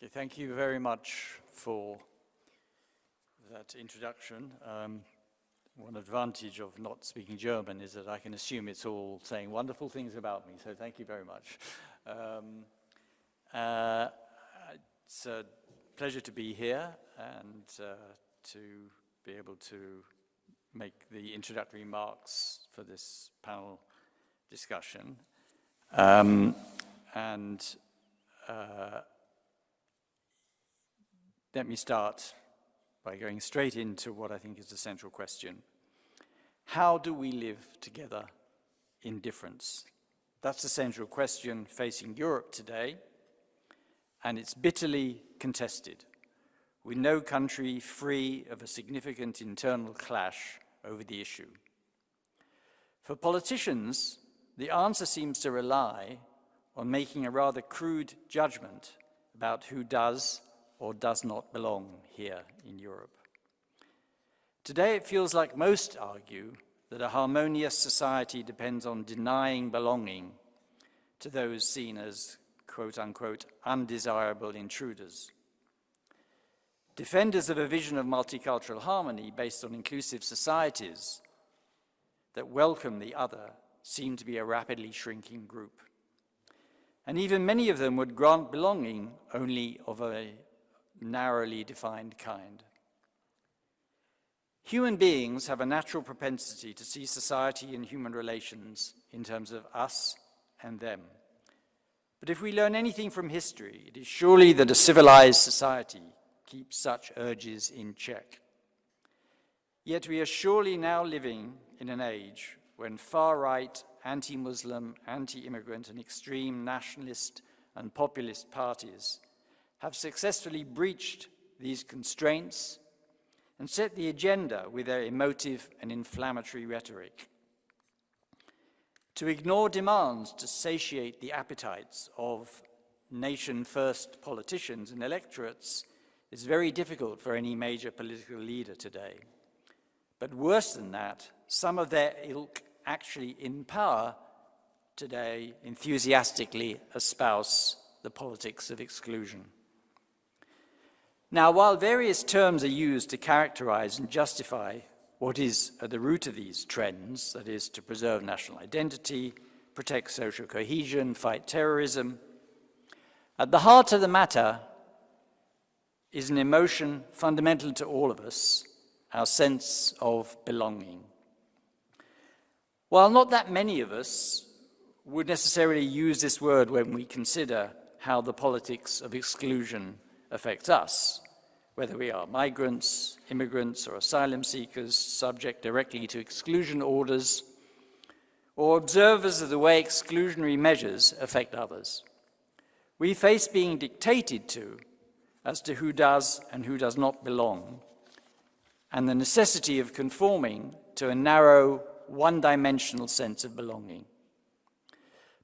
Okay, thank you very much for that introduction. One advantage of not speaking German is that I can assume it's all saying wonderful things about me, so thank you very much. It's a pleasure to be here and to be able to make the introductory remarks for this panel discussion. Let me start by going straight into what I think is the central question. How do we live together in difference? That's the central question facing Europe today, and it's bitterly contested, with no country free of a significant internal clash over the issue. For politicians, the answer seems to rely on making a rather crude judgment about who does or does not belong here in Europe. Today it feels like most argue that a harmonious society depends on denying belonging to those seen as quote-unquote undesirable intruders. Defenders of a vision of multicultural harmony based on inclusive societies that welcome the other seem to be a rapidly shrinking group. And even many of them would grant belonging only of a narrowly defined kind. Human beings have a natural propensity to see society and human relations in terms of us and them. But if we learn anything from history, it is surely that a civilized society keeps such urges in check. Yet we are surely now living in an age when far-right, anti-Muslim, anti-immigrant and extreme nationalist and populist parties have successfully breached these constraints and set the agenda with their emotive and inflammatory rhetoric. To ignore demands to satiate the appetites of nation-first politicians and electorates is very difficult for any major political leader today. But worse than that, some of their ilk actually in power today enthusiastically espouse the politics of exclusion. Now, while various terms are used to characterize and justify what is at the root of these trends, that is, to preserve national identity, protect social cohesion, fight terrorism, at the heart of the matter is an emotion fundamental to all of us, our sense of belonging. While not that many of us would necessarily use this word when we consider how the politics of exclusion affects us, whether we are migrants, immigrants, or asylum seekers subject directly to exclusion orders, or observers of the way exclusionary measures affect others. We face being dictated to as to who does and who does not belong, and the necessity of conforming to a narrow, one-dimensional sense of belonging.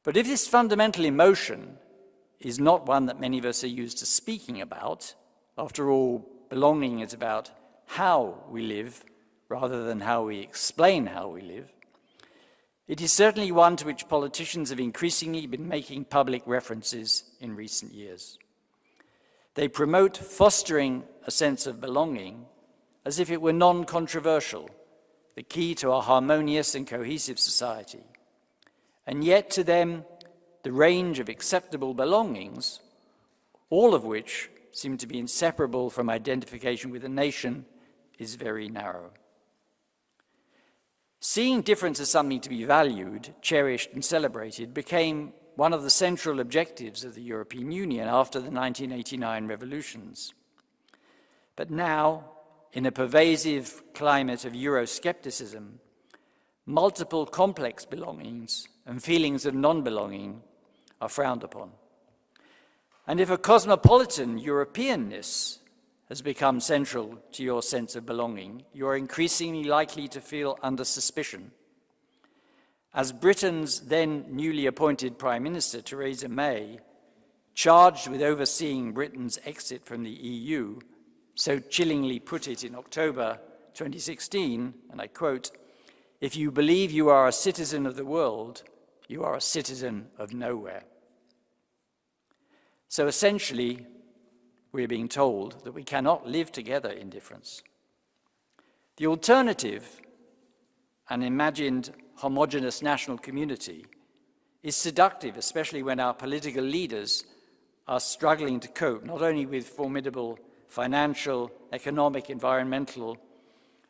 But if this fundamental emotion is not one that many of us are used to speaking about, after all, belonging is about how we live rather than how we explain how we live, it is certainly one to which politicians have increasingly been making public references in recent years. They promote fostering a sense of belonging as if it were non-controversial, the key to a harmonious and cohesive society. And yet to them, the range of acceptable belongings, all of which seem to be inseparable from identification with a nation, is very narrow. Seeing difference as something to be valued, cherished, and celebrated became one of the central objectives of the European Union after the 1989 revolutions. But now, in a pervasive climate of Euroscepticism, multiple complex belongings and feelings of non-belonging are frowned upon. And if a cosmopolitan Europeanness has become central to your sense of belonging, you are increasingly likely to feel under suspicion. As Britain's then newly appointed Prime Minister, Theresa May, charged with overseeing Britain's exit from the EU, so chillingly put it in October 2016, and I quote, "If you believe you are a citizen of the world, you are a citizen of nowhere." So essentially, we are being told that we cannot live together in difference. The alternative, an imagined homogeneous national community, is seductive, especially when our political leaders are struggling to cope not only with formidable financial, economic, environmental,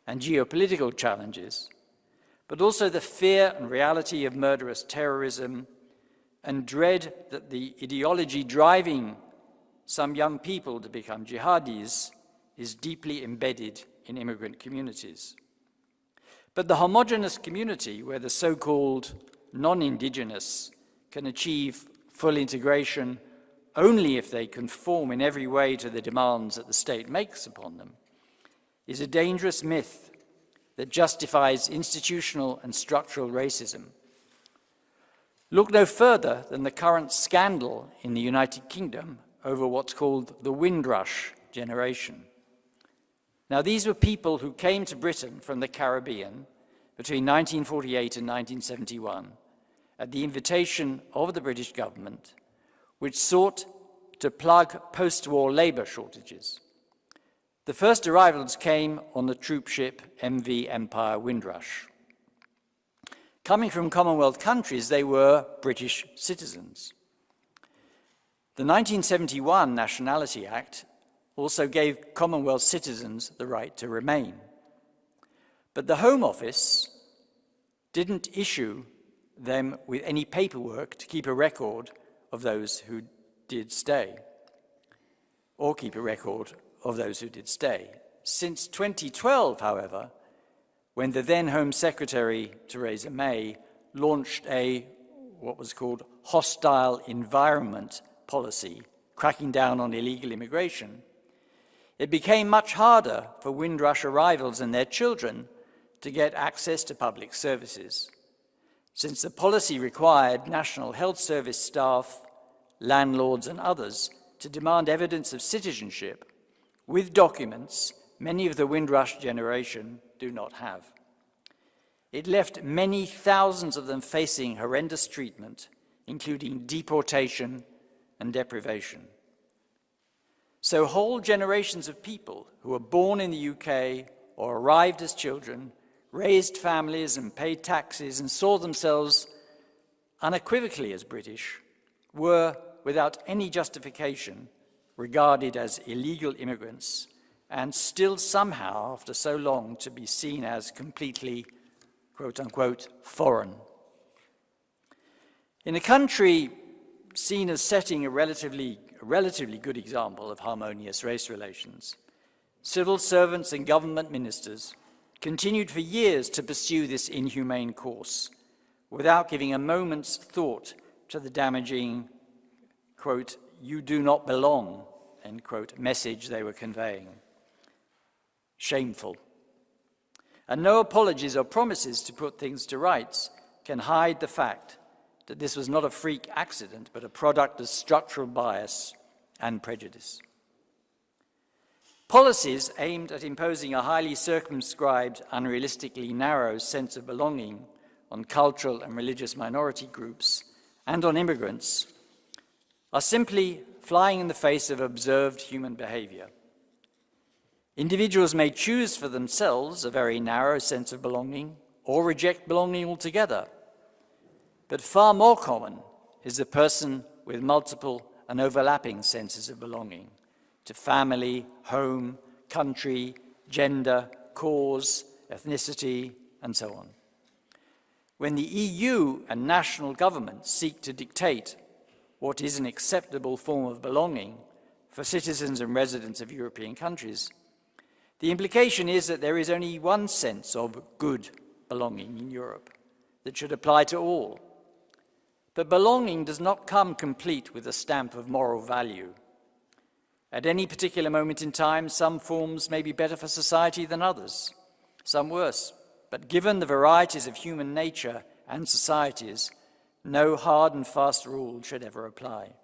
and geopolitical challenges, but also the fear and reality of murderous terrorism and dread that the ideology driving some young people to become jihadis is deeply embedded in immigrant communities. But the homogeneous community, where the so-called non-indigenous can achieve full integration only if they conform in every way to the demands that the state makes upon them, is a dangerous myth that justifies institutional and structural racism. Look no further than the current scandal in the United Kingdom over what's called the Windrush generation. Now, these were people who came to Britain from the Caribbean between 1948 and 1971 at the invitation of the British government, which sought to plug post-war labour shortages. The first arrivals came on the troop ship MV Empire Windrush. Coming from Commonwealth countries, they were British citizens. The 1971 Nationality Act also gave Commonwealth citizens the right to remain. But the Home Office didn't issue them with any paperwork to keep a record of those who did stay, or keep a record of those who did stay. Since 2012, however, when the then Home Secretary, Theresa May, launched what was called hostile environment policy, cracking down on illegal immigration, it became much harder for Windrush arrivals and their children to get access to public services, since the policy required National Health Service staff, landlords and others to demand evidence of citizenship with documents many of the Windrush generation do not have. It left many thousands of them facing horrendous treatment, including deportation and deprivation. So whole generations of people who were born in the UK or arrived as children, raised families and paid taxes and saw themselves unequivocally as British, were, without any justification, regarded as illegal immigrants and still somehow, after so long, to be seen as completely, quote-unquote, foreign. In a country seen as setting a relatively good example of harmonious race relations, civil servants and government ministers continued for years to pursue this inhumane course without giving a moment's thought to the damaging, quote, "you do not belong," end quote, message they were conveying. Shameful. And no apologies or promises to put things to rights can hide the fact that this was not a freak accident, but a product of structural bias and prejudice. Policies aimed at imposing a highly circumscribed, unrealistically narrow sense of belonging on cultural and religious minority groups and on immigrants are simply flying in the face of observed human behavior. Individuals may choose for themselves a very narrow sense of belonging or reject belonging altogether. But far more common is the person with multiple and overlapping senses of belonging to family, home, country, gender, cause, ethnicity, and so on. When the EU and national governments seek to dictate what is an acceptable form of belonging for citizens and residents of European countries, the implication is that there is only one sense of good belonging in Europe that should apply to all. But belonging does not come complete with a stamp of moral value. At any particular moment in time, some forms may be better for society than others, some worse. But given the varieties of human nature and societies, no hard and fast rule should ever apply.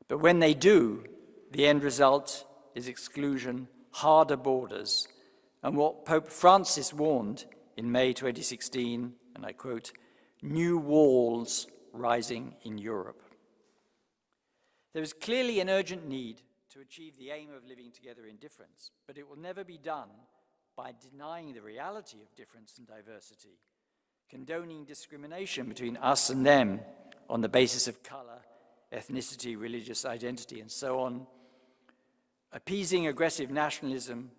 But when they do, the end result is exclusion, harder borders, and what Pope Francis warned in May 2016, and I quote, "new walls rising in Europe." There is clearly an urgent need to achieve the aim of living together in difference, but it will never be done by denying the reality of difference and diversity, condoning discrimination between us and them on the basis of color, ethnicity, religious identity, and so on, appeasing aggressive nationalism,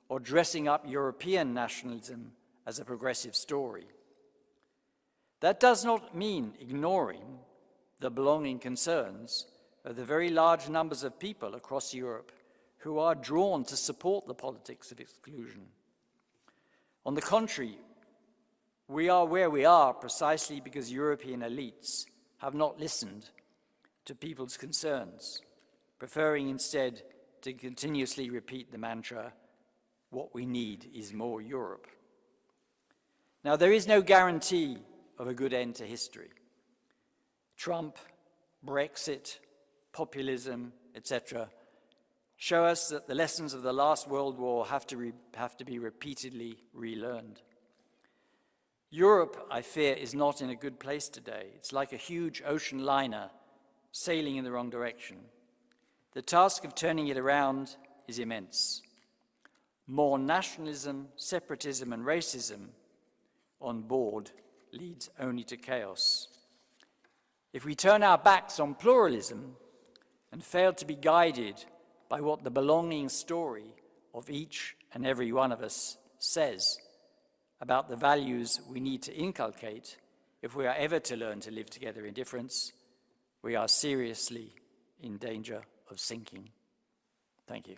or dressing up European nationalism as a progressive story. That does not mean ignoring the belonging concerns of the very large numbers of people across Europe who are drawn to support the politics of exclusion. On the contrary, we are where we are precisely because European elites have not listened to people's concerns, preferring instead to continuously repeat the mantra, "What we need is more Europe." Now, there is no guarantee of a good end to history. Trump, Brexit, populism, etc., show us that the lessons of the last World War have to be repeatedly relearned. Europe, I fear, is not in a good place today. It's like a huge ocean liner sailing in the wrong direction. The task of turning it around is immense. More nationalism, separatism, and racism on board leads only to chaos. If we turn our backs on pluralism and fail to be guided by what the belonging story of each and every one of us says about the values we need to inculcate if we are ever to learn to live together in difference, we are seriously in danger of sinking. Thank you.